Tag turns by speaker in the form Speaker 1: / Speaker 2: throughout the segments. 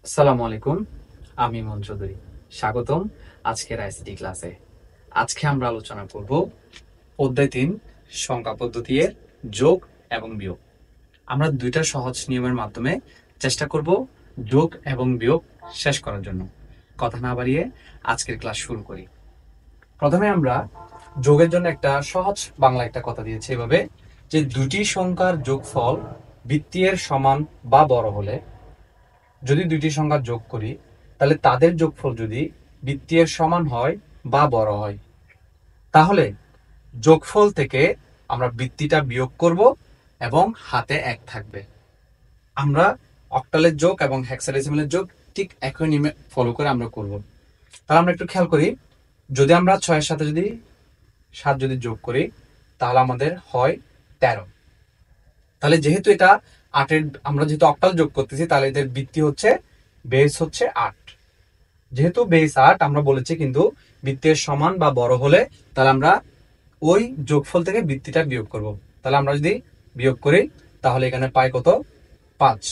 Speaker 1: আসসালামু আলাইকুম। আমি মন চৌধুরী। স্বাগতম আজকের আইসিটি ক্লাসে। আজকে আমরা আলোচনা করব অধ্যায় ৩ সংখ্যা পদ্ধতি এর যোগ এবং বিয়োগ। আমরা দুইটা সহজ নিয়মের মাধ্যমে চেষ্টা করব যোগ এবং বিয়োগ শেষ করার জন্য। কথা না বাড়িয়ে আজকের ক্লাস শুরু করি। প্রথমে আমরা যোগের জন্য একটা সহজ বাংলা একটা কথা দিয়েছি এভাবে, যে দুটি সংখ্যার যোগফল বৃত্তীয়ের সমান বা বড় হলে, যদি দুইটি সংখ্যা যোগ করি তাহলে তাদের যোগফল যদি বৃত্তীয়ের সমান হয় বা বড় হয়, তাহলে যোগফল থেকে আমরা বৃত্তিটা বিয়োগ করব এবং হাতে এক থাকবে। আমরা অক্টালের যোগ এবং হেক্সাডেসিমালের যোগ ঠিক একই নিয়মে ফলো করে আমরা করব। তাহলে আমরা একটু খেয়াল করি, যদি আমরা 6-এর সাথে যদি 7 যদি যোগ করি তাহলে আমাদের হয় 13। তাহলে যেহেতু এটা 8-এর, আমরা যেহেতু অক্টাল যোগ করতেছি তাহলে এদের বৃত্তি হচ্ছে, বেস হচ্ছে 8। যেহেতু বেস 8 আমরা বলেছি, কিন্তু বৃত্তের সমান বা বড় হলে তাহলে আমরা ওই যোগফল থেকে বৃত্তিটা বিয়োগ করব। তাহলে আমরা যদি বিয়োগ করি তাহলে এখানে পাই কত? 5।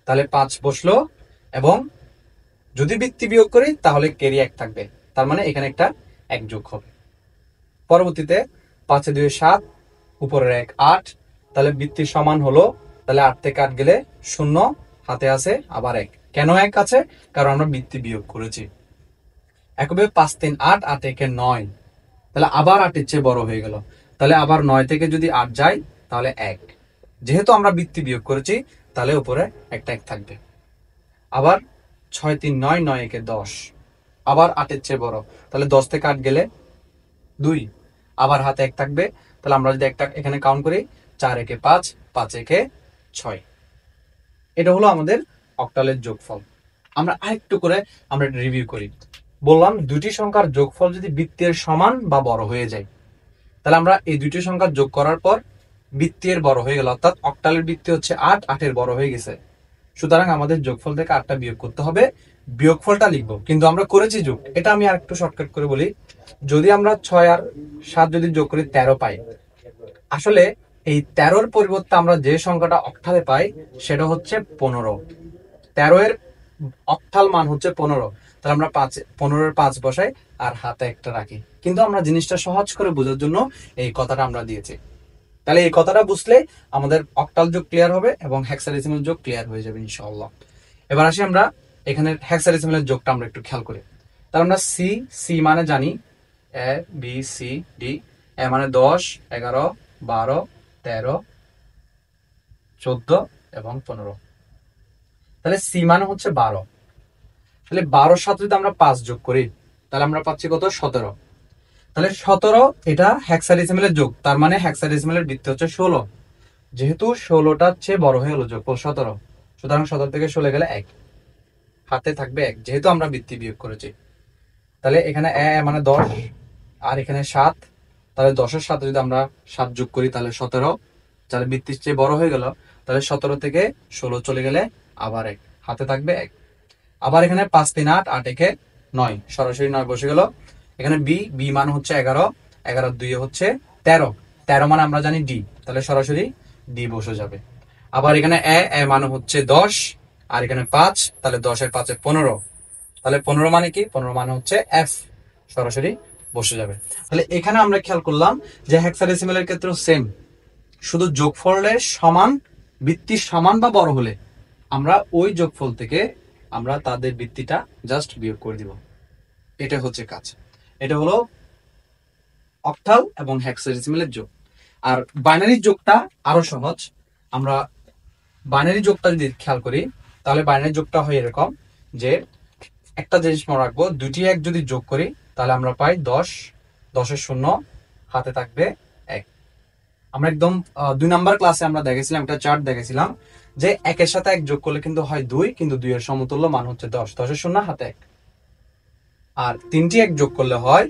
Speaker 1: তাহলে 5 বসলো, এবং যদি বৃত্তি বিয়োগ করি তাহলে কেরি 1 থাকবে, তার মানে এখানে একটা 1 যোগ হবে। পরবর্তীতে 5 2 7, উপরের 1 8, তাহলে বৃত্তির সমান হলো, তাহলে 8 থেকে 8 গেলে 0, হাতে আছে আবার 1। কেন 1 আছে? কারণ আমরা বৃত্তি বিয়োগ করেছি। একইভাবে 5 3 8, 8 1 9, তাহলে আবার 8 এর চেয়ে বড় হয়ে গেল। তাহলে আবার 9 থেকে যদি 8 যায় তাহলে 1। যেহেতু আমরা বৃত্তি বিয়োগ করেছি তাহলে উপরে একটা 1 থাকবে। আবার 6 3 9, 9 1 10, আবার 8 এর চেয়ে বড়, তাহলে 10 থেকে 8 গেলে 2, আবার হাতে 1 থাকবে। তাহলে আমরা যদি একটা এখানে কাউন্ট করি, 4 1 5, 5 1 6। এটা হলো আমাদের অক্টালের যোগফল। আমরা আরেকটু করে আমরা রিভিউ করি। বললাম দুটি সংখ্যার যোগফল যদি বৃত্তের সমান বা বড় হয়ে যায়, তাহলে আমরা এই দুটি সংখ্যা যোগ করার পর বৃত্তের বড় হয়ে গেল, অর্থাৎ অক্টালের বৃত্তি হচ্ছে 8, 8-এর বড় হয়ে গেছে। সুতরাং আমাদের যোগফল থেকে 8টা বিয়োগ করতে হবে, বিয়োগফলটা লিখবো, কিন্তু আমরা করেছি যোগ। এটা আমি আরেকটু শর্টকাট করে বলি, যদি আমরা 6 আর 7 যদি যোগ করি 13 পাই, আসলে এই 13-র পরিবর্তে আমরা যে সংখ্যাটা অক্টালে পাই সেটা হচ্ছে 15। 13 এর অক্টাল মান হচ্ছে 15। তাহলে আমরা 15-এর 5 বসাই আর হাতে একটা রাখি, কিন্তু আমরা জিনিসটা সহজ করে বোঝার জন্য এই কথাটা আমরা দিয়েছি। তাহলে এই কথাটা বুঝলে আমাদের অক্টাল যোগ ক্লিয়ার হবে এবং হেক্সাডেসিমাল যোগ ক্লিয়ার হয়ে যাবে ইনশাআল্লাহ। এবার আসি আমরা এখানে হেক্সাডেসিমালের যোগটা আমরা একটু খেয়াল করি। তাহলে আমরা সি, সি মানে জানি এ বি সি ডি। এ মানে 10 11 12 13 14 এবং 15। তাহলে সি মানে হচ্ছে 12। তাহলে 12-র সাথে যদি আমরা 5 যোগ করি তাহলে আমরা পাচ্ছি কত? 17। তাহলে 17 এটা হেক্সাডেসিমালের যোগ, তার মানে হেক্সাডেসিমালের বৃত্তি হচ্ছে 16। যেহেতু 16টার চেয়ে বড় হয়ে গেল যোগফল 17, সুতরাং 17 থেকে 16 গেলে 1, হাতে থাকবে 1, যেহেতু আমরা বৃত্তি বিয়োগ করেছি। তাহলে এখানে মানে 10 আর এখানে 7, তাহলে 10-এর সাথে যদি আমরা 7 যোগ করি তাহলে 17, তাহলে বৃত্তির চেয়ে বড় হয়ে গেল। তাহলে 17 থেকে 16 চলে গেলে আবার 1, হাতে থাকবে 1। আবার এখানে 5 3 8, 8 1 9, সরাসরি 9 বসে গেল। এখানে বি, বি মান হচ্ছে 11, 11 2 হচ্ছে 13, 13 মানে আমরা জানি ডি, তাহলে সরাসরি ডি বসে যাবে। আবার এখানে এ মানে হচ্ছে 10 আর এখানে 5, তাহলে 10-এর 5 15, তাহলে 15 মানে কি? 15 মানে হচ্ছে এফ, সরাসরি বসে যাবে। তাহলে এখানে আমরা খেয়াল করলাম যে হেক্সাডেসিমালের ক্ষেত্রে সেম, শুধু যোগফলের সমান, বৃত্তির সমান বা বড় হলে আমরা ওই যোগফল থেকে আমরা তাদের বৃত্তিটা জাস্ট বিয়োগ করে দিব। এটা হচ্ছে কাজ। এটা হলো অক্টাল এবং হেক্সাডেসিমালের যোগ। আর বাইনারি যোগটা আরো সহজ। আমরা বাইনারি যোগটা যদি খেয়াল করি তাহলে বাইনারি যোগটা হয় এরকম, যে একটা জিনিস মনে রাখবো, দুটি 1 যদি যোগ করি তাহলে আমরা পাই 10, 10-এর 0, হাতে থাকবে 1। আমরা একদম 2 নাম্বার ক্লাসে আমরা দেখেছিলাম, একটা চার্ট দেখেছিলাম, যে 1-এর সাথে 1 যোগ করলে কিন্তু হয় 2, কিন্তু 2-এর সমতুল্য মান হচ্ছে 10, 10-এর 0, হাতে 1। আর 3টি 1 যোগ করলে হয়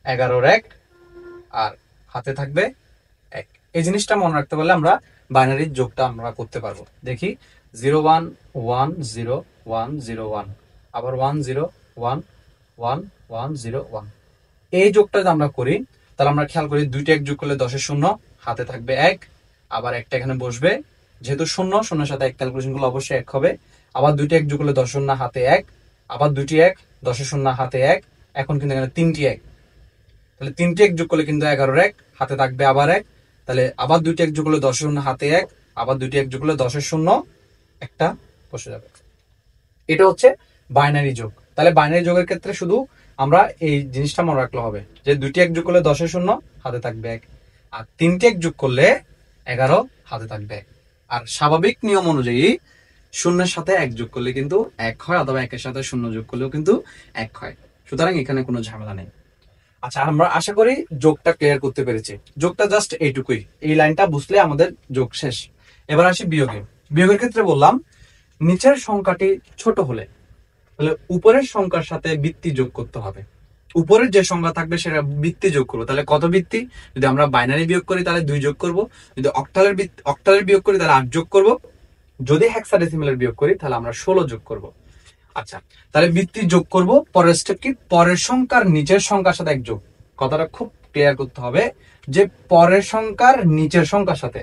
Speaker 1: 11-র 1 আর হাতে থাকবে 1। এই জিনিসটা মনে রাখতে পারলে আমরা বাইনারির যোগটা আমরা করতে পারবো। দেখি 0 1 1 0 1 0 1, আবার 1 0 1 1 1 0 1। এই যোগটা যদি আমরা করি তাহলে আমরা খেয়াল করি, 2টা 1 যোগ করলে 10-এর 0, হাতে থাকবে 1, আবার একটা এখানে বসবে। যেহেতু 0 0-এর সাথে 1 ক্যালকুলেশন করলে অবশ্যই 1 হবে। আবার দুইটি এক যোগ করলে 10 শূন্য হাতে 1, আবার দুইটি এক 10 শূন্য হাতে 1, এখন কিন্তু এখানে তিনটি এক, তাহলে তিনটি এক যোগ করলে কিন্তু 11 এক, হাতে থাকবে আবার 1, তাহলে আবার দুইটি এক যোগ করলে 10 শূন্য হাতে 1, আবার দুইটি এক যোগ করলে 10 শূন্য একটা বসে যাবে। এটা হচ্ছে বাইনারি যোগ। তাহলে বাইনারি যোগের ক্ষেত্রে শুধু আমরা এই জিনিসটা মনে রাখলে হবে যে দুইটি এক যোগ করলে 10 শূন্য হাতে থাকবে 1, আর তিনটি এক যোগ করলে 11 হাতে থাকবে 1। আর স্বাভাবিক নিয়ম অনুযায়ী শূন্যের সাথে 1 যোগ করলে কিন্তু 1 হয়, অথবা 1-এর সাথে শূন্য যোগ করলেও কিন্তু 1 হয়। সুতরাং এখানে কোনো ঝামেলা নেই। আচ্ছা, আমরা আশা করি যোগটা ক্লিয়ার করতে পেরেছি। যোগটা জাস্ট এইটুকুই, এই লাইনটা বুঝলে আমাদের যোগ শেষ। এবার আসি বিয়োগে। বিয়োগের ক্ষেত্রে বললাম নিচের সংখ্যাটি ছোট হলে তাহলে উপরের সংখ্যার সাথে বৃত্তি যোগ করতে হবে। উপরের যে সংখ্যা থাকবে সেটা বৃত্তি যোগ করবো। তাহলে কত বৃত্তি? যদি আমরা বাইনারি বিয়োগ করি তাহলে 2 যোগ করব, যদি অক্টালের বিয়োগ করি তাহলে 8 যোগ করব, যদি হেক্সাডেসিমালের বিয়োগ করি তাহলে আমরা 16 যোগ করব। আচ্ছা, তাহলে বৃত্তি যোগ করব। পরের স্টেপ কি? পরের সংখ্যার নিচের সংখ্যার সাথে 1 যোগ। কথাটা খুব ক্লিয়ার করতে হবে যে পরের সংখ্যার নিচের সংখ্যার সাথে,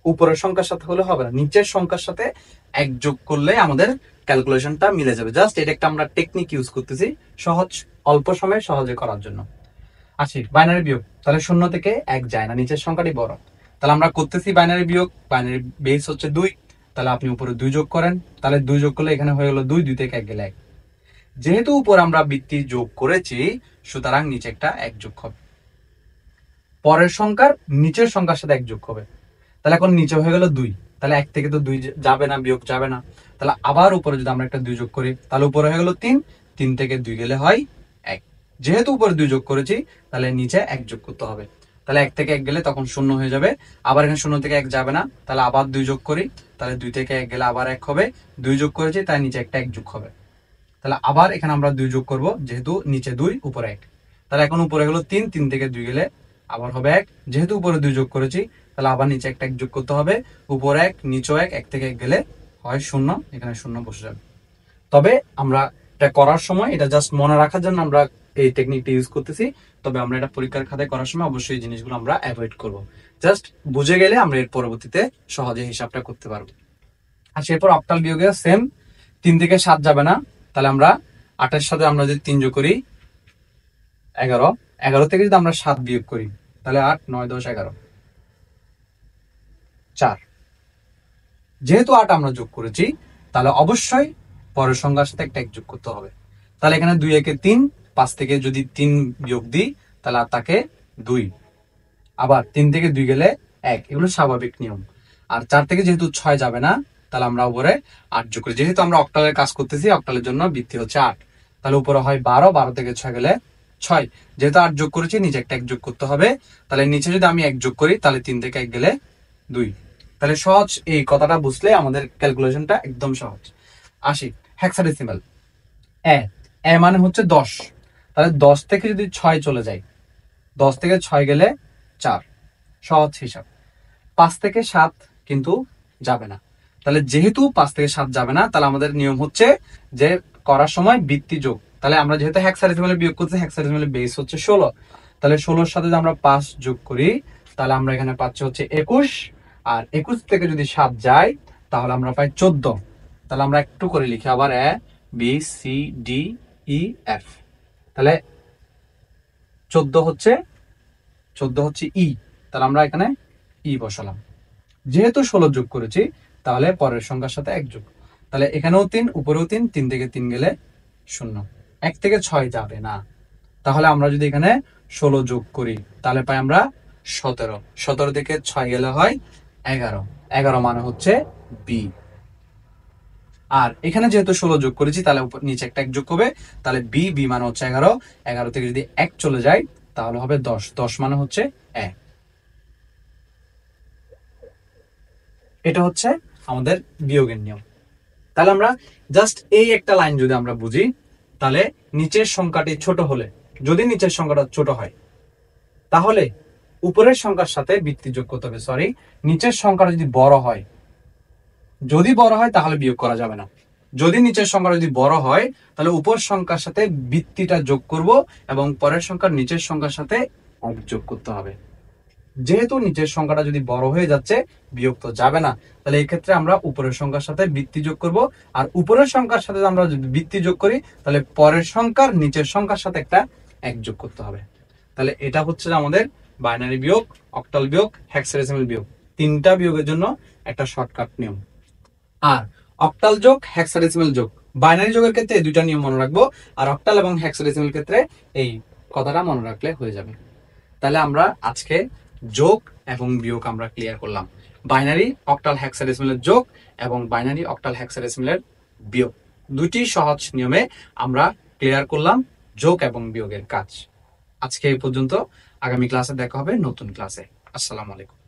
Speaker 1: উপরের সংখ্যার সাথে হলে হবে না, নিচের সংখ্যার সাথে 1 যোগ করলে আমাদের ক্যালকুলেশনটা মিলে যাবে। জাস্ট এটা একটা আমরা টেকনিক ইউজ করতেছি সহজ, অল্প সময়ে সহজে করার জন্য। আসি বাইনারি বিয়োগ। তাহলে 0 থেকে 1 যায় না, নিচের সংখ্যাটি বড়। তাহলে আমরা করতেছি বাইনারি বিয়োগ। বাইনারি বেস হচ্ছে 2, তাহলে আপনি উপরে 2 যোগ করেন। তাহলে 2 যোগ করলে এখানে হয়ে গেল 2, 2 থেকে 1 গেলে 1। যেহেতু উপর আমরা বৃত্তি যোগ করেছি সুতরাং নিচে একটা 1 যোগ হবে। পরের সংখ্যার নিচের সংখ্যার সাথে 1 যোগ হবে। তাহলে এখন নিচে হয়ে গেল 2, তাহলে 1 থেকে তো 2 যাবে না, বিয়োগ যাবে না। তাহলে আবার উপরে যদি আমরা একটা 2 যোগ করি তাহলে উপরে হয়ে গেল 3, 3 থেকে 2 গেলে হয় 1। যেহেতু উপরে 2 যোগ করেছি তাহলে নিচে 1 যোগ করতে হবে। তাহলে 1 থেকে 1 গেলে তখন 0 হয়ে যাবে। আবার এখানে 0 থেকে 1 যাবে না, তাহলে আবার 2 যোগ করি, তাহলে 2 থেকে 1 গেলে আবার 1 হবে। 2 যোগ করেছি তাই নিচে একটা 1 যোগ হবে। তাহলে আবার এখানে আমরা 2 যোগ করব, যেহেতু নিচে 2 উপরে 1। তাহলে এখন উপরে হলো 3, 3 থেকে 2 গেলে আবার হবে 1। যেহেতু উপরে 2 যোগ করেছি তাহলে আবার নিচে একটা 1 যোগ করতে হবে। উপরে 1, নিচে 1, 1 থেকে 1 গেলে হয় 0, এখানে 0 বসে যাবে। তবে আমরা এটা করার সময় এটা জাস্ট মনে রাখার জন্য আমরা এই টেকনিকটা ইউজ করতেছি। তবে আমরা এটা পরীক্ষার খাতায় করার সময় অবশ্যই এই জিনিসগুলো আমরা অ্যাভয়েড করব। জাস্ট বুঝে গেলে আমরা এর পরবর্তীতে সহজে হিসাবটা করতে পারবো। আর এরপর অক্টাল বিয়োগে সেম, 3 থেকে 7 যাবে না। তাহলে আমরা 8 এর সাথে আমরা যদি 3 যোগ করি 11, 11 থেকে যদি আমরা 7 বিয়োগ করি তাহলে 8, 9, 10, 11, 4। যেহেতু 8 আমরা যোগ করেছি তাহলে অবশ্যই পরের সংখ্যার সাথে একটা 1 যোগ করতে হবে। তাহলে এখানে 2 একে 3, 5 থেকে যদি 3 বিয়োগ দিই তাহলে আর তাকে 2, আবার 3 থেকে 2 গেলে 1, এগুলো স্বাভাবিক নিয়ম। আর 4 থেকে যেহেতু 6 যাবে না তাহলে আমরা উপরে 8 যোগ করি। যেহেতু আমরা অক্টালের কাজ করতেছি, অক্টালের জন্য বৃত্তি হচ্ছে 8, তাহলে উপরে হয় 12, 12 থেকে 6 গেলে 6। যেহেতু 8 যোগ করেছি নিচে একটা 1 যোগ করতে হবে। তাহলে নিচে যদি আমি 1 যোগ করি তাহলে 3 থেকে 1 গেলে 2। তাহলে সহজ, এই কথাটা বুঝলে আমাদের ক্যালকুলেশনটা একদম সহজ। আসি হেক্সাডেসিমাল। এ মানে হচ্ছে 10। তাহলে 10 থেকে যদি 6 চলে যায়, 10 থেকে 6 গেলে 4, সহজ হিসাব। 5 থেকে 7 কিন্তু যাবে না। তাহলে যেহেতু 5 থেকে 7 যাবে না তাহলে আমাদের নিয়ম হচ্ছে যে করার সময় বৃত্তি যোগ। তাহলে আমরা যেহেতু হেক্সাডেসিমালে বিয়োগ করছি, হেক্সাডেসিমালের বেস হচ্ছে 16, তাহলে 16 সাথে যদি আমরা 5 যোগ করি তাহলে আমরা এখানে পাচ্ছি হচ্ছে 21। আর 21 থেকে যদি 7 যায় তাহলে আমরা পাই 14। তাহলে আমরা একটু করে লিখি আবার A B C D E F. তাহলে 14 হচ্ছে ই। তাহলে আমরা এখানে ই বসালাম। যেহেতু 16 যোগ করেছি তাহলে পরের সংখ্যার সাথে 1 যোগ। তাহলে এখানেও 3, উপরেও 3, 3 থেকে 3 গেলে 0। 1 থেকে 6 যাবে না। তাহলে আমরা যদি এখানে 16 যোগ করি তাহলে পাই আমরা 17। 17 থেকে 6 গেলে হয় 11, 11 মানে হচ্ছে বি। আর এখানে যেহেতু 16 যোগ করেছি তাহলে নিচে একটা 1 যোগ হবে, তাহলে বি মানে হচ্ছে 11। 11 থেকে যদি 1 চলে যায় তাহলে হবে 10, 10 মানে হচ্ছে 1। এটা হচ্ছে আমাদের বিয়োগের নিয়ম। তাহলে আমরা জাস্ট এই একটা লাইন যদি আমরা বুঝি তাহলে নিচের সংখ্যাটি ছোট হলে, যদি নিচের সংখ্যাটা ছোট হয় তাহলে উপরের সংখ্যার সাথে বৃত্তি যোগ করতে হবে। সরি, নিচের সংখ্যাটা যদি বড় হয়, যদি বড় হয় তাহলে বিয়োগ করা যাবে না। যদি নিচের সংখ্যা যদি বড় হয় তাহলে উপর সংখ্যার সাথে বৃত্তিটা যোগ করব এবং পরের সংখ্যার নিচের সংখ্যার সাথে 1 যোগ করতে হবে। যেহেতু নিচের সংখ্যাটা যদি বড় হয়ে যাচ্ছে, বিয়োগ তো যাবে না, তাহলে এই ক্ষেত্রে আমরা উপরের সংখ্যার সাথে বৃত্তি যোগ করব। আর উপরের সংখ্যার সাথে আমরা যদি বৃত্তি যোগ করি, তাহলে পরের সংখ্যার নিচের সংখ্যার সাথে একটা এক যোগ করতে হবে। তাহলে এটা হচ্ছে আমাদের বাইনারি বিয়োগ, অক্টাল বিয়োগ, হেক্সাডেসিমাল বিয়োগ। তিনটা বিয়োগের জন্য একটা শর্টকাট নিয়ম। আর অক্টাল যোগ, হেক্সাডেসিমাল যোগ, বাইনারি যোগের ক্ষেত্রে এই দুইটা নিয়ম মনে রাখবো, আর অক্টাল এবং হেক্সাডেসিমাল ক্ষেত্রে এই কথাটা মনে রাখলে হয়ে যাবে। তাহলে আমরা আজকে যোগ এবং বিয়োগ আমরা ক্লিয়ার করলাম। বাইনারি অক্টাল হেক্সাডেসিমালের যোগ এবং বাইনারি অক্টাল হেক্সাডেসিমালের বিয়োগ, দুটি সহজ নিয়মে আমরা ক্লিয়ার করলাম যোগ এবং বিয়োগের কাজ। আজকে এই পর্যন্ত। আগামী ক্লাসে দেখা হবে নতুন ক্লাসে। আসসালামু আলাইকুম।